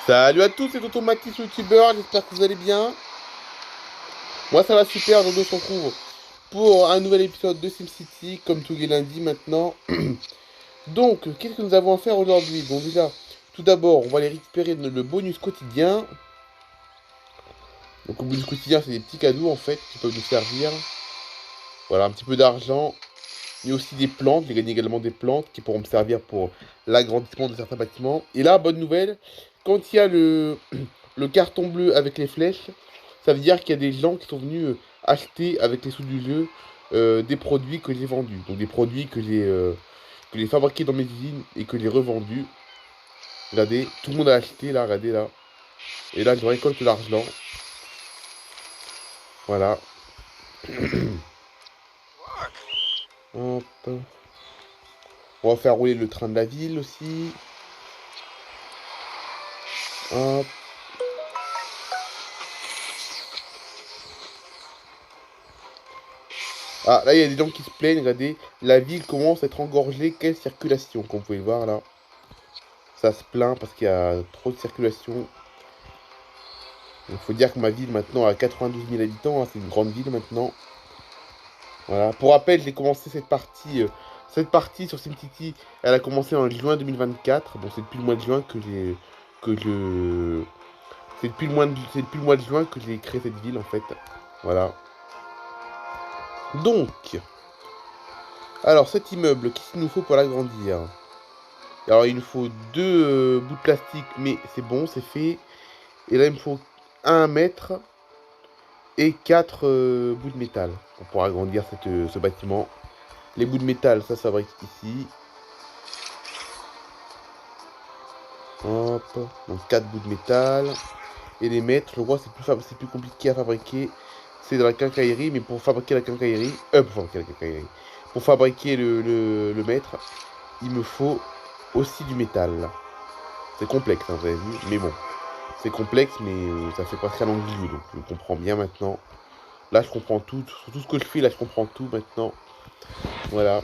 Salut à tous, c'est Tonton Mathis, youtubeur, j'espère que vous allez bien. Moi ça va super, aujourd'hui on se retrouve pour un nouvel épisode de SimCity, comme tous les lundis maintenant. Donc, qu'est-ce que nous avons à faire aujourd'hui? Bon déjà, tout d'abord, on va aller récupérer le bonus quotidien. Donc le bonus quotidien, c'est des petits cadeaux en fait qui peuvent nous servir. Voilà, un petit peu d'argent, mais aussi des plantes. J'ai gagné également des plantes qui pourront me servir pour l'agrandissement de certains bâtiments. Et là, bonne nouvelle, quand il y a le carton bleu avec les flèches, ça veut dire qu'il y a des gens qui sont venus acheter avec les sous du jeu des produits que j'ai vendus. Donc des produits que j'ai fabriqués dans mes usines et que j'ai revendus. Regardez, tout le monde a acheté là, regardez là. Et là, je récolte l'argent. Voilà. Hop. On va faire rouler le train de la ville aussi. Hop. Ah, là, il y a des gens qui se plaignent, regardez. La ville commence à être engorgée. Quelle circulation, comme vous pouvez le voir là. Ça se plaint parce qu'il y a trop de circulation. Il faut dire que ma ville maintenant a 92 000 habitants, hein, c'est une grande ville maintenant. Voilà. Pour rappel, j'ai commencé cette partie sur SimCity, elle a commencé en juin 2024. Bon, c'est depuis le mois de juin que je, c'est depuis le mois de juin que j'ai créé cette ville en fait. Voilà. Donc, alors cet immeuble, qu'est-ce qu'il nous faut pour l'agrandir? Alors il nous faut deux bouts de plastique, mais c'est bon, c'est fait. Et là il me faut 1 mètre et 4 bouts de métal pour pouvoir agrandir ce bâtiment. Les bouts de métal, ça fabrique ici. Hop, donc 4 bouts de métal. Et les mètres, je vois c'est plus compliqué à fabriquer. C'est dans la quincaillerie, mais pour fabriquer la quincaillerie, pour fabriquer le mètre, il me faut aussi du métal. C'est complexe, hein, vous avez vu, mais bon. C'est complexe, mais ça fait presque un an que j'y joue, donc je comprends bien maintenant. Là, je comprends tout. Sur tout ce que je fais, là, je comprends tout maintenant. Voilà.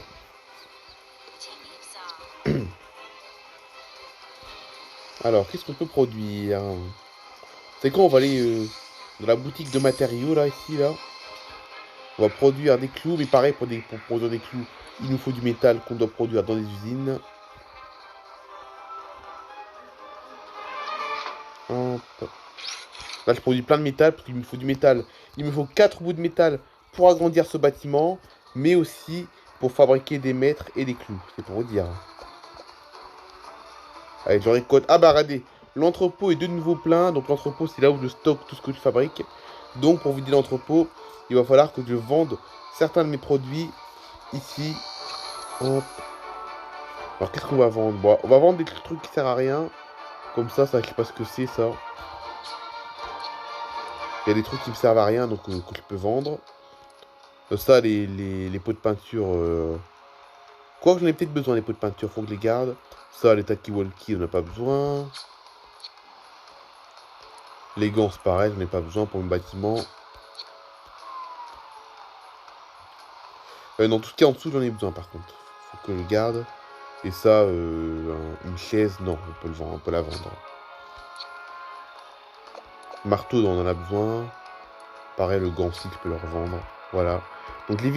Alors, qu'est-ce qu'on peut produire? C'est quoi, on va aller dans la boutique de matériaux, là, ici, là. On va produire des clous, mais pareil, pour produire des clous, il nous faut du métal qu'on doit produire dans des usines. Hop. Là, je produis plein de métal, parce qu'il me faut du métal. Il me faut 4 bouts de métal pour agrandir ce bâtiment, mais aussi pour fabriquer des mètres et des clous. C'est pour vous dire. Allez, je récolte. Ah bah regardez, l'entrepôt est de nouveau plein. Donc l'entrepôt, c'est là où je stocke tout ce que je fabrique. Donc pour vider l'entrepôt, il va falloir que je vende certains de mes produits ici. Hop. Alors qu'est-ce qu'on va vendre? Bon, on va vendre des trucs qui servent à rien. Comme ça, je sais pas ce que c'est ça. Il y a des trucs qui me servent à rien, donc que je peux vendre. Ça, les pots de peinture. Quoi que j'en ai peut-être besoin des pots de peinture, faut que je les garde. Ça, les talkie-walkie, on n'a pas besoin. Les gants, c'est pareil, j'en ai pas besoin pour mon bâtiment. Non, tout ce qui est en dessous, j'en ai besoin par contre. Faut que je garde. Et ça, une chaise, non, on peut le vendre, on peut la vendre. Marteau, on en a besoin. Pareil, le gant aussi, je peux le revendre. Voilà. Donc j'ai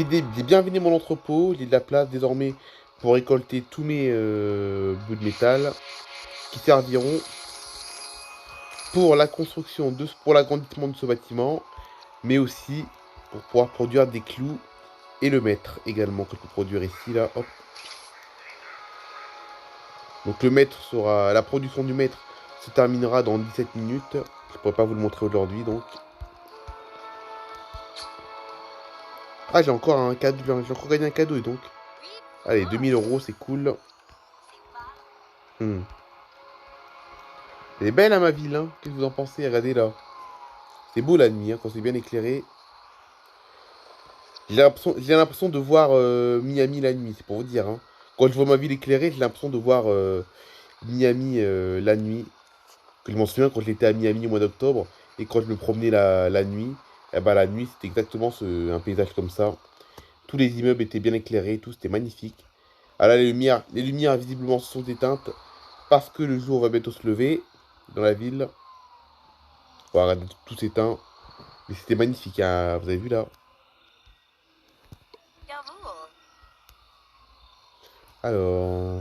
bien vidé mon entrepôt. J'ai de la place désormais pour récolter tous mes bouts de métal qui serviront pour la construction, pour l'agrandissement de ce bâtiment, mais aussi pour pouvoir produire des clous et le mètre également que je peux produire ici, là, hop. Donc le mètre sera, la production du mètre se terminera dans 17 minutes. Je ne pourrais pas vous le montrer aujourd'hui, donc. Ah, j'ai encore un cadeau, j'ai encore gagné un cadeau, et donc. Allez, 2000 €, c'est cool. Elle est belle, hein, ma ville, hein. Qu'est-ce que vous en pensez? Regardez là. C'est beau la nuit, hein, quand c'est bien éclairé. J'ai l'impression de voir Miami la nuit, c'est pour vous dire, hein. Quand je vois ma ville éclairée, j'ai l'impression de voir Miami la nuit. Que je m'en souviens quand j'étais à Miami au mois d'octobre et quand je me promenais la nuit, eh ben, la nuit c'était exactement un paysage comme ça. Tous les immeubles étaient bien éclairés, tout c'était magnifique. Ah là les lumières visiblement se sont éteintes parce que le jour va bientôt se lever. dans la ville. Bon, regardez, tout s'éteint. Mais c'était magnifique, hein, vous avez vu là. Alors,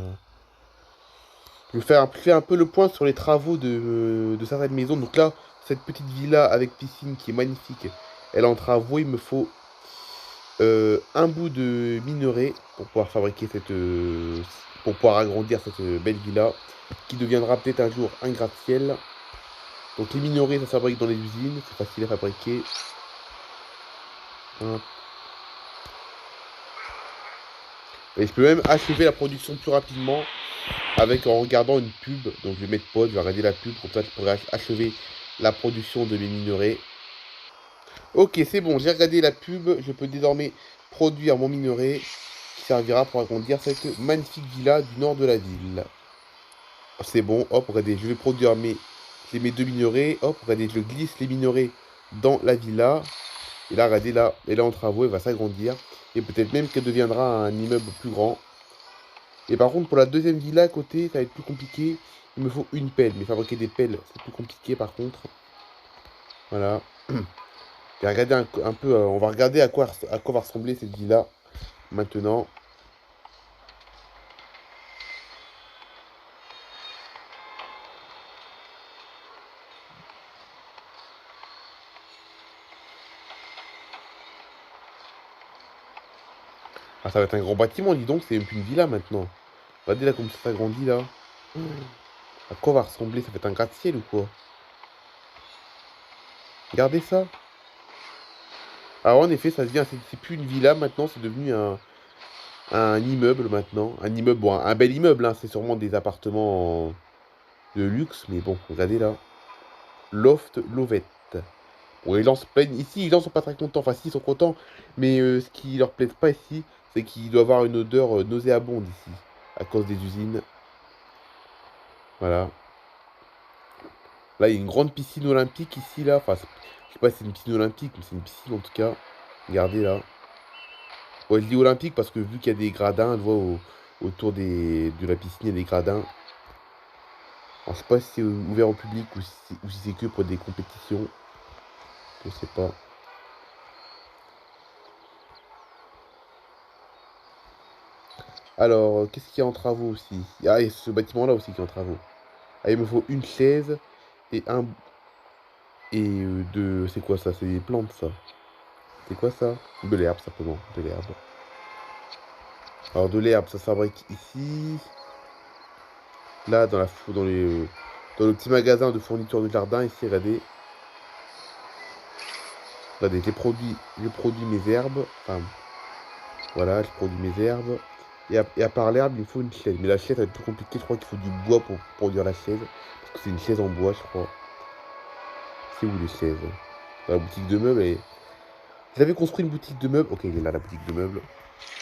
je vais faire un peu le point sur les travaux de certaines maisons. Donc là, cette petite villa avec piscine qui est magnifique, elle est en travaux. Il me faut un bout de minerai pour pouvoir fabriquer pour pouvoir agrandir cette belle villa qui deviendra peut-être un jour un gratte-ciel. Donc les minerais, ça se fabrique dans les usines, c'est facile à fabriquer. Hop. Et je peux même achever la production plus rapidement en regardant une pub. Donc je vais mettre pause, je vais regarder la pub, comme ça je pourrai achever la production de mes minerais. Ok, c'est bon, j'ai regardé la pub, je peux désormais produire mon minerai qui servira pour agrandir cette magnifique villa du nord de la ville. C'est bon, hop, regardez, je vais produire j'ai mes deux minerais, hop, regardez, je glisse les minerais dans la villa. Et là, regardez, là, elle est en travaux, elle va s'agrandir. Et peut-être même qu'elle deviendra un immeuble plus grand. Et par contre, pour la deuxième villa à côté, ça va être plus compliqué. Il me faut une pelle. Mais fabriquer des pelles, c'est plus compliqué par contre. Voilà. Et regardez un peu, on va regarder à quoi va ressembler cette villa maintenant. Ah, ça va être un gros bâtiment, dis donc, c'est même plus une villa maintenant. Regardez là comme ça s'agrandit là. À quoi va ressembler? Ça va être un gratte-ciel ou quoi? Regardez ça. Alors en effet, ça devient, c'est plus une villa maintenant, c'est devenu un immeuble maintenant. Un immeuble, bon, un bel immeuble, hein, c'est sûrement des appartements de luxe, mais bon, regardez là. Loft Lovette. Bon, les gens se plaignent. Ici, les gens sont pas très contents. Enfin, si, ils sont contents, mais ce qui leur plaît pas ici, c'est qu'il doit y avoir une odeur nauséabonde ici, à cause des usines. Voilà. Là, il y a une grande piscine olympique ici, là. Enfin, je sais pas si c'est une piscine olympique, mais c'est une piscine en tout cas. Regardez là. Ouais, je dis olympique parce que vu qu'il y a des gradins, je vois autour de la piscine, il y a des gradins. Alors, je sais pas si c'est ouvert au public ou si c'est que pour des compétitions. Je sais pas. Alors, qu'est-ce qu'il y a en travaux aussi? Ah, il y a ce bâtiment-là aussi qui est en travaux. Ah, il me faut une chaise et un... Et deux... C'est quoi ça? C'est des plantes, ça. C'est quoi ça? De l'herbe, simplement. De l'herbe. Alors, de l'herbe, ça se fabrique ici. Là, dans le petit magasin de fourniture de jardin, ici, regardez. Regardez, j'ai produit mes herbes. Enfin, voilà, je produis mes herbes. Et à part l'herbe, il me faut une chaise. Mais la chaise, ça va être plus compliqué. Je crois qu'il faut du bois pour produire la chaise. Parce que c'est une chaise en bois, je crois. C'est où les chaises? Dans la boutique de meubles. J'avais construit une boutique de meubles. Ok, il est là, la boutique de meubles.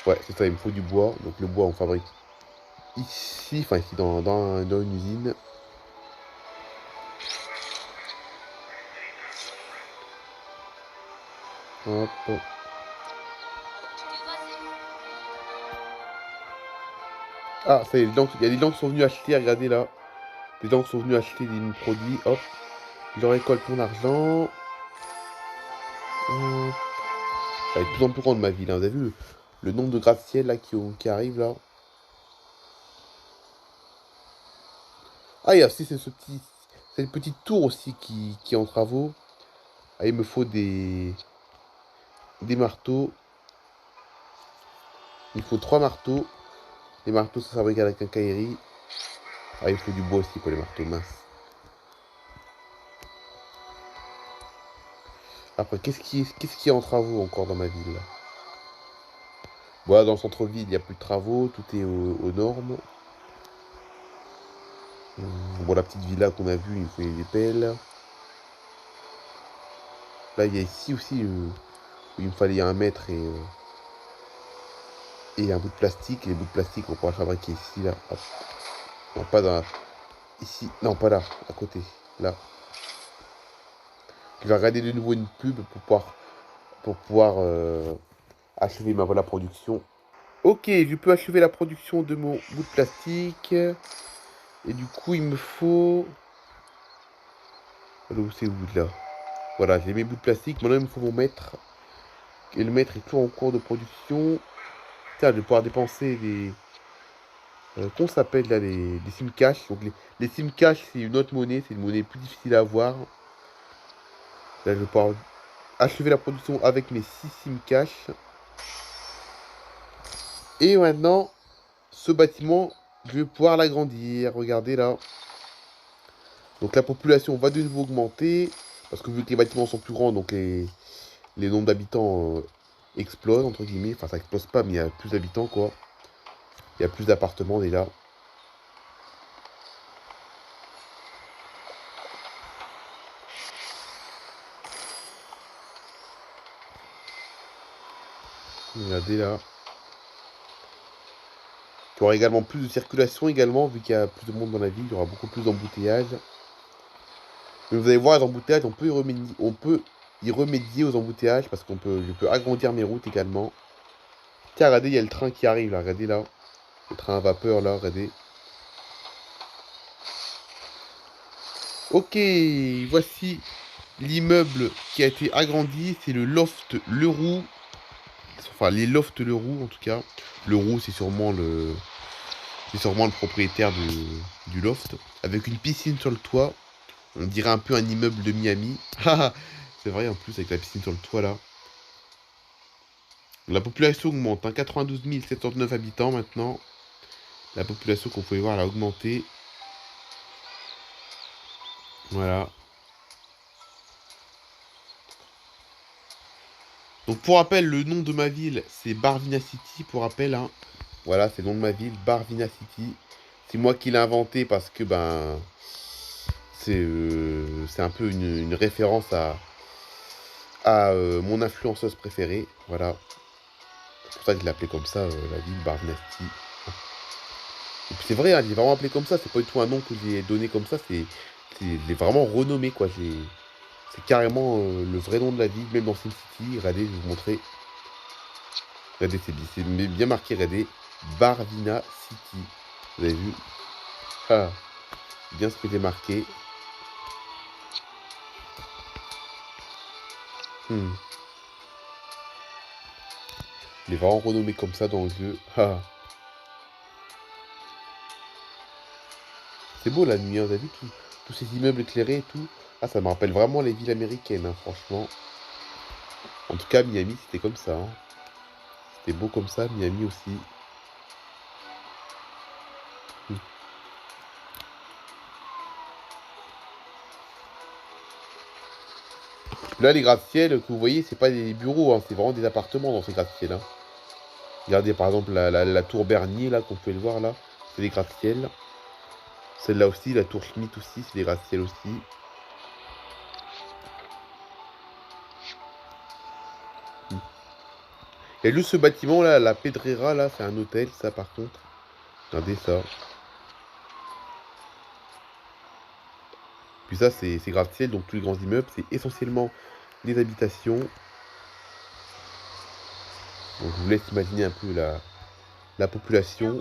Ouais, c'est ça, il me faut du bois. Donc le bois, on fabrique ici. Enfin, ici, dans une usine. Hop. Ah, ça y est, il y a des gens qui sont venus acheter. Regardez là. Des gens qui sont venus acheter des produits. Hop. Je récolte mon argent. Hop. Ça va être de plus en plus grand de ma ville, hein. Vous avez vu le nombre de gratte-ciel là qui arrive là. Ah, il y a aussi cette petite tour aussi qui est en travaux. Ah, il me faut des marteaux. Il faut 3 marteaux. Les marteaux sont fabriqués à la quincaillerie. Ah, il faut du bois aussi pour les marteaux minces. Après, qu'est-ce qui est en travaux encore dans ma ville là? Voilà, dans le centre-ville, il n'y a plus de travaux. Tout est aux normes. Bon, la petite villa qu'on a vue, il faut des pelles. Là, il y a ici aussi où il me fallait 1 mètre et un bout de plastique. Et les bouts de plastique, on pourra fabriquer ici, là. Hop. Non, pas dans... Ici. Non, pas là. À côté. Là. Je vais regarder de nouveau une pub pour pouvoir achever la production. Ok, je peux achever la production de mon bout de plastique. Et du coup, il me faut Alors, c'est où, là? Voilà, j'ai mes bouts de plastique. Maintenant, il me faut mon mètre. Et le mètre est toujours en cours de production. Tiens, je vais pouvoir dépenser des... qu'on s'appelle, là, des SIM cash. Donc, les SIM cash, c'est une autre monnaie. C'est une monnaie plus difficile à avoir. Là, je vais pouvoir achever la production avec mes 6 SIM cash. Et maintenant, ce bâtiment, je vais pouvoir l'agrandir. Regardez, là. Donc, la population va de nouveau augmenter. Parce que vu que les bâtiments sont plus grands, donc les nombres d'habitants explosent, entre guillemets. Enfin, ça explose pas, mais il y a plus d'habitants, quoi. Il y a plus d'appartements, déjà. Regardez, là. Il y aura également plus de circulation, également, vu qu'il y a plus de monde dans la ville. Il y aura beaucoup plus d'embouteillages. Mais vous allez voir, les embouteillages, on peut y remédier aux embouteillages, parce je peux agrandir mes routes, également. Tiens, regardez, il y a le train qui arrive, là. Regardez, là. Le train à vapeur, là, regardez. Ok, voici l'immeuble qui a été agrandi. C'est le loft Leroux. Enfin, les lofts Leroux, en tout cas. Leroux, c'est sûrement le propriétaire du loft. Avec une piscine sur le toit. On dirait un peu un immeuble de Miami. C'est vrai, en plus, avec la piscine sur le toit, là. La population augmente, hein, 92 709 habitants, maintenant. La population qu'on pouvait voir, elle a augmenté. Voilà. Donc, pour rappel, le nom de ma ville, c'est Barvina City, pour rappel, hein. Voilà, c'est le nom de ma ville, Barvina City. C'est moi qui l'ai inventé parce que, ben, c'est un peu une référence à mon influenceuse préférée. Voilà. C'est pour ça que je l'ai appelé comme ça, la ville, Barvina City. Et puis c'est vrai, hein, je l'ai vraiment appelé comme ça. C'est pas du tout un nom que j'ai donné comme ça. Je l'ai vraiment renommé, quoi. C'est carrément le vrai nom de la ville, même dans SimCity. Regardez, je vais vous montrer. Regardez, c'est bien marqué, regardez. Barvina City. Vous avez vu? Ah, bien ce que j'ai marqué. Hmm. Je l'ai vraiment renommé comme ça dans le jeu. Ah. C'est beau la nuit, hein, vous avez vu tous ces immeubles éclairés et tout. Ah, ça me rappelle vraiment les villes américaines, hein, franchement. En tout cas, Miami, c'était comme ça, hein. C'était beau comme ça, Miami aussi. Hmm. Là, les gratte-ciel que vous voyez, c'est pas des bureaux, hein, c'est vraiment des appartements dans ces gratte-ciel, hein. Regardez par exemple la tour Bernier, là, qu'on peut le voir là. C'est des gratte-ciel. Celle-là aussi, la tour Schmitt aussi, c'est des gratte-ciel aussi. Hmm. Et juste ce bâtiment là, la Pedrera là, c'est un hôtel, ça par contre. Regardez ça. Puis ça, c'est gratte-ciel, donc tous les grands immeubles, c'est essentiellement des habitations. Donc je vous laisse imaginer un peu la population.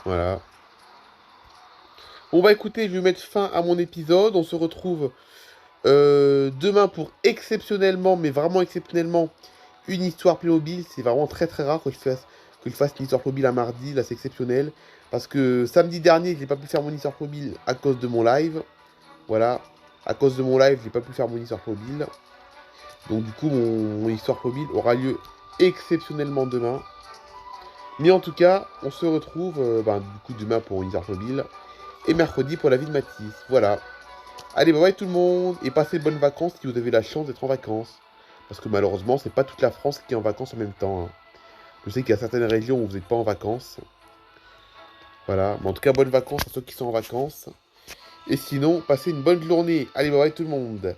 Voilà. Bon bah écoutez, je vais mettre fin à mon épisode. On se retrouve demain pour exceptionnellement, mais vraiment exceptionnellement, une histoire Playmobil. C'est vraiment très très rare que je fasse une histoire Playmobil un mardi. Là, c'est exceptionnel. Parce que samedi dernier, je n'ai pas pu faire mon histoire Playmobil à cause de mon live. Voilà. À cause de mon live, je n'ai pas pu faire mon histoire Playmobil. Donc du coup, mon histoire Playmobil aura lieu exceptionnellement demain. Mais en tout cas, on se retrouve du coup demain pour une histoire Playmobil. Et mercredi pour la vie de Mathis. Voilà. Allez, bye bye tout le monde, et passez de bonnes vacances si vous avez la chance d'être en vacances. Parce que malheureusement, c'est pas toute la France qui est en vacances en même temps, hein. Je sais qu'il y a certaines régions où vous n'êtes pas en vacances. Voilà, mais en tout cas, bonnes vacances à ceux qui sont en vacances. Et sinon, passez une bonne journée. Allez, bye bye tout le monde.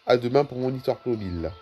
À demain pour mon histoire Playmobil.